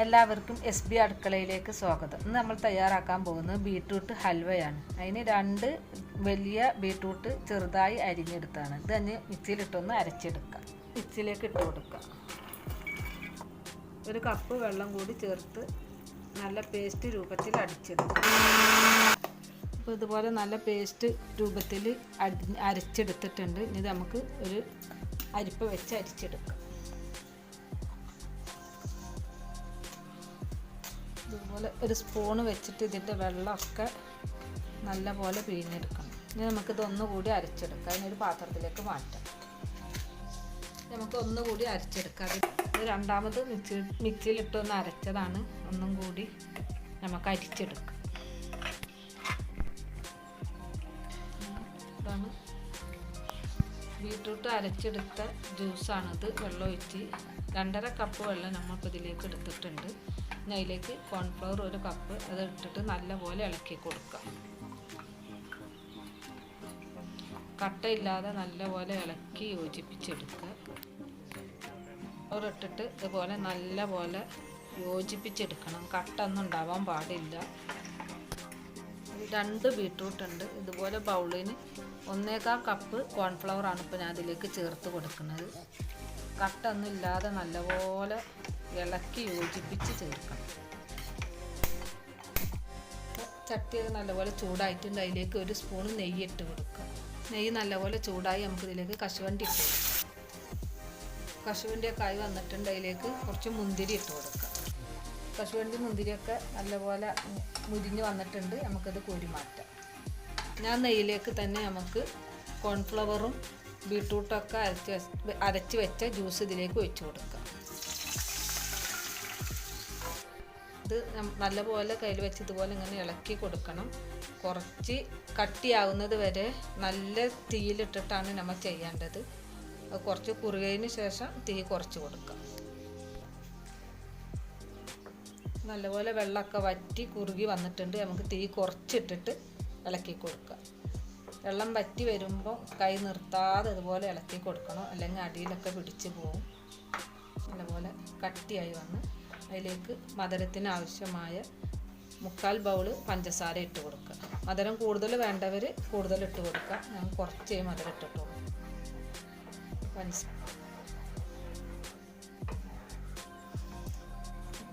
എല്ലാവർക്കും SB അടുക്കളയിലേക്ക് സ്വാഗതം. ഇന്ന് നമ്മൾ തയ്യാറാക്കാൻ പോകുന്നത് ബീട്രൂട്ട് ഹൽവയാണ്. അതിന് 2 വലിയ ബീട്രൂട്ട് ചെറുതായി അരിഞ്ഞെടുത്താണ്. ഇത് തന്നെ മിക്സിയിലിട്ടൊന്ന് അരച്ചെടുക്കാം. മിക്സിയിലേക്ക് ഇട്ട് കൊടുക്കാം. 1 കപ്പ് വെള്ളം കൂടി ചേർത്ത് നല്ല പേസ്റ്റ് രൂപത്തിൽ അടിച്ചെടുക്കാം. അപ്പോൾ ഇതുപോലെ നല്ല പേസ്റ്റ് രൂപത്തിൽ അരച്ചെടുത്തിട്ടുണ്ട്. ഇനി നമുക്ക് ഒരു അരിപ്പ വെച്ച് അരിച്ചെടുക്കാം. ഇതുപോലെ ഒരു സ്പൂണ് വെച്ചിട്ട് ഇതിൻ്റെ വെള്ളമൊക്കെ നല്ലപോലെ പിഴിഞ്ഞെടുക്കണം. ഇനി നമുക്കിത് ഒന്നുകൂടി അരച്ചെടുക്കാം. അതിനൊരു പാത്രത്തിലേക്ക് മാറ്റാം. നമുക്ക് ഒന്നുകൂടി അരച്ചെടുക്കാം. ഇത് രണ്ടാമത് മിക്സിയിലിട്ടൊന്ന് അരച്ചതാണ്. ഒന്നും കൂടി നമുക്ക് അരിച്ചെടുക്കാം. ഇതാണ് ബീട്രൂട്ട് അരച്ചെടുത്ത ജ്യൂസാണിത്. വെള്ളം ഒഴിച്ച് 2.5 കപ്പ് വെള്ളം നമ്മളിപ്പോൾ ഇതിലേക്ക് എടുത്തിട്ടുണ്ട്. അതിലേക്ക് കോൺഫ്ലവർ 1 കപ്പ് അത് ഇട്ടിട്ട് നല്ലപോലെ ഇളക്കി കൊടുക്കുക. കട്ടയില്ലാതെ നല്ലപോലെ ഇളക്കി യോജിപ്പിച്ചെടുക്കുക. ഇട്ടിട്ട് ഇതുപോലെ നല്ലപോലെ യോജിപ്പിച്ചെടുക്കണം. കട്ട ഒന്നും ഉണ്ടാവാൻ പാടില്ല. 2 ബീട്രൂട്ട് ഉണ്ട്. ഇതുപോലെ ബൗളിന് 1.25 കപ്പ് കോൺഫ്ലവറാണ് ഇപ്പോൾ ഞാൻ അതിലേക്ക് ചേർത്ത് കൊടുക്കുന്നത്. കട്ട ഒന്നും ഇല്ലാതെ നല്ലപോലെ ഇളക്കി യോജിപ്പിച്ച് ചേർക്കണം. ചട്ടിയൊക്കെ നല്ലപോലെ ചൂടായിട്ടുണ്ട്. അതിലേക്ക് 1 സ്പൂൺ നെയ്യ് ഇട്ട് കൊടുക്കുക. നെയ്യ് നല്ലപോലെ ചൂടായി നമുക്കിതിലേക്ക് കശുവണ്ടി ഇട്ട് കൊടുക്കാം. കശുവണ്ടിയൊക്കെ ആയി വന്നിട്ടുണ്ട്. അതിലേക്ക് കുറച്ച് മുന്തിരി ഇട്ട് കൊടുക്കാം. കശുവണ്ടി മുന്തിരിയൊക്കെ നല്ലപോലെ മുരിഞ്ഞ് വന്നിട്ടുണ്ട്. നമുക്കത് കോരി മാറ്റാം. ഞാൻ നെയ്യിലേക്ക് തന്നെ നമുക്ക് കോൺഫ്ലവറും ബീട്രൂട്ടൊക്കെ അരച്ച് വെച്ച ജ്യൂസ് ഇതിലേക്ക് ഒഴിച്ച് കൊടുക്കാം. ഇത് നല്ലപോലെ കയ്യിൽ വെച്ച് ഇതുപോലെ ഇങ്ങനെ ഇളക്കി കൊടുക്കണം. കുറച്ച് കട്ടിയാവുന്നത് വരെ നല്ല തീയിലിട്ടിട്ടാണ് നമ്മൾ ചെയ്യേണ്ടത്. അത് കുറച്ച് കുറുകിയതിന് ശേഷം തീ കുറച്ച് കൊടുക്കാം. നല്ലപോലെ വെള്ളമൊക്കെ വറ്റി കുറുകി വന്നിട്ടുണ്ട്. നമുക്ക് തീ കുറച്ചിട്ടിട്ട് ഇളക്കി കൊടുക്കാം. വെള്ളം വറ്റി വരുമ്പോൾ കൈ നിർത്താതെ ഇതുപോലെ ഇളക്കി കൊടുക്കണം. അല്ലെങ്കിൽ അടിയിലൊക്കെ പിടിച്ച് പോകും. നല്ലപോലെ കട്ടിയായി വന്ന് അതിലേക്ക് മധുരത്തിന് ആവശ്യമായ 3/4 ബൗള് പഞ്ചസാര ഇട്ട് കൊടുക്കുക. മധുരം കൂടുതൽ വേണ്ടവർ കൂടുതൽ ഇട്ട് കൊടുക്കുക. ഞാൻ കുറച്ചേ മധുരം ഇട്ടിട്ടുള്ളൂ.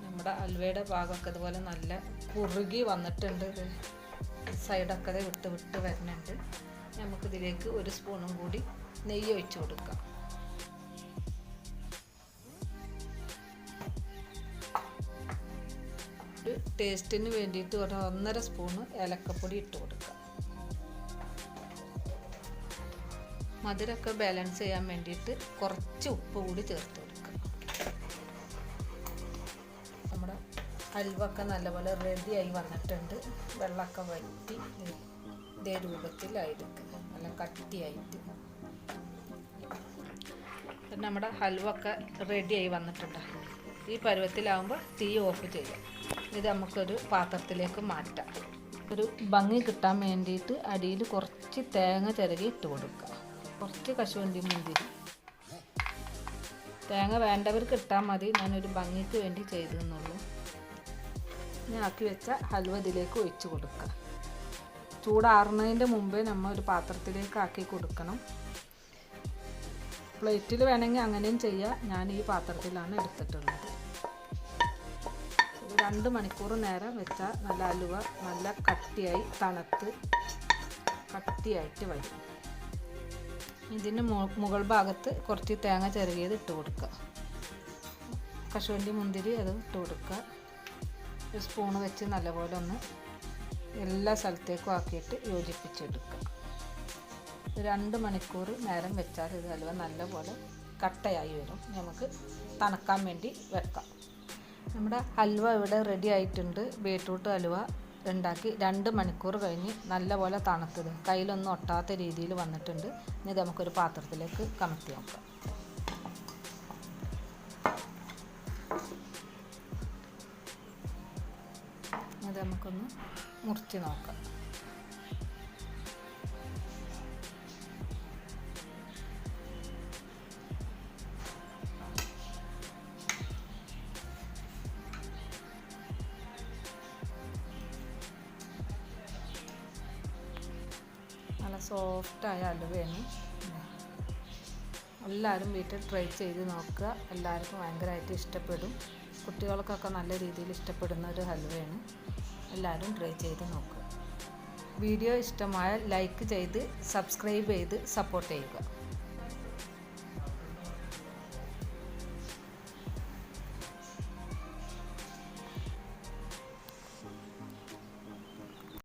നമ്മുടെ ഹൽവയുടെ ഭാഗമൊക്കെ ഇതുപോലെ നല്ല കുറുകി വന്നിട്ടുണ്ട്. സൈഡൊക്കെ വിട്ട് വിട്ട് വരുന്നുണ്ട്. നമുക്കിതിലേക്ക് 1 സ്പൂണും കൂടി നെയ്യ് ഒഴിച്ച് കൊടുക്കാം. ടേസ്റ്റിന് വേണ്ടിയിട്ട് 1.5 സ്പൂണ് ഏലക്കപ്പൊടി ഇട്ട് കൊടുക്കുക. മധുരമൊക്കെ ബാലൻസ് ചെയ്യാൻ വേണ്ടിയിട്ട് കുറച്ച് ഉപ്പ് കൂടി ചേർത്ത് കൊടുക്കുക. നമ്മുടെ ഹൽവ ഒക്കെ നല്ലപോലെ റെഡിയായി വന്നിട്ടുണ്ട്. വെള്ളമൊക്കെ വറ്റി ഇതേ രൂപത്തിലായിരിക്കും. നല്ല കട്ടിയായിട്ട് നമ്മുടെ ഹൽവ ഒക്കെ റെഡിയായി വന്നിട്ടുണ്ട്. ഈ പരുവത്തിലാവുമ്പോൾ തീ ഓഫ് ചെയ്യാം. ഇത് നമുക്കൊരു പാത്രത്തിലേക്ക് മാറ്റാം. ഒരു ഭംഗി കിട്ടാൻ വേണ്ടിയിട്ട് അടിയിൽ കുറച്ച് തേങ്ങ ചിരകി ഇട്ട് കൊടുക്കുക. കുറച്ച് കശുവണ്ടി മുന്തിരി. തേങ്ങ വേണ്ടവർക്ക് ഇട്ടാൽ മതി. ഞാനൊരു ഭംഗിക്ക് വേണ്ടി ചെയ്തെന്നുള്ളൂ. ഞാൻ ആക്കി വെച്ച ഹൽവ ഇതിലേക്ക് ഒഴിച്ച് കൊടുക്കുക. ചൂടാറുന്നതിൻ്റെ മുമ്പേ നമ്മൾ ഒരു പാത്രത്തിലേക്ക് ആക്കി കൊടുക്കണം. പ്ലേറ്റിൽ വേണമെങ്കിൽ അങ്ങനെയും ചെയ്യാം. ഞാൻ ഈ പാത്രത്തിലാണ് എടുത്തിട്ടുള്ളത്. 2 മണിക്കൂർ നേരം വെച്ചാൽ നല്ല ഹലുവ നല്ല കട്ടിയായി തണുത്ത് കട്ടിയായിട്ട് വരും. ഇതിന് മുകൾ ഭാഗത്ത് കുറച്ച് തേങ്ങ ചിരകിയത് ഇട്ട് കൊടുക്കുക. കശുവണ്ടി മുന്തിരി അത് ഇട്ട് കൊടുക്കുക. 1 സ്പൂണ് വെച്ച് നല്ലപോലെ ഒന്ന് എല്ലാ സ്ഥലത്തേക്കും ആക്കിയിട്ട് യോജിപ്പിച്ചെടുക്കുക. 2 മണിക്കൂർ നേരം വെച്ചാൽ ഇത് ഹലുവ നല്ലപോലെ കട്ടയായി വരും. നമുക്ക് തണുക്കാൻ വേണ്ടി വെക്കാം. നമ്മുടെ ഹൽവ ഇവിടെ റെഡി ആയിട്ടുണ്ട്. ബീട്രൂട്ട് ഹലുവ ഉണ്ടാക്കി 2 മണിക്കൂർ കഴിഞ്ഞ് നല്ലപോലെ തണുത്തത് കയ്യിലൊന്നും ഒട്ടാത്ത രീതിയിൽ വന്നിട്ടുണ്ട്. ഇനി ഇത് നമുക്കൊരു പാത്രത്തിലേക്ക് കമഴ്ത്തി നോക്കാം. ഇത് നമുക്കൊന്ന് മുറിച്ച് നോക്കാം. നല്ല സോഫ്റ്റായ ഹലുവയാണ്. എല്ലാവരും വീട്ടിൽ ട്രൈ ചെയ്ത് നോക്കുക. എല്ലാവർക്കും ഭയങ്കരമായിട്ട് ഇഷ്ടപ്പെടും. കുട്ടികൾക്കൊക്കെ നല്ല രീതിയിൽ ഇഷ്ടപ്പെടുന്ന ഒരു ഹലുവയാണ്. എല്ലാവരും ട്രൈ ചെയ്ത് നോക്കുക. വീഡിയോ ഇഷ്ടമായാൽ ലൈക്ക് ചെയ്ത് സബ്സ്ക്രൈബ് ചെയ്ത് സപ്പോർട്ട് ചെയ്യുക.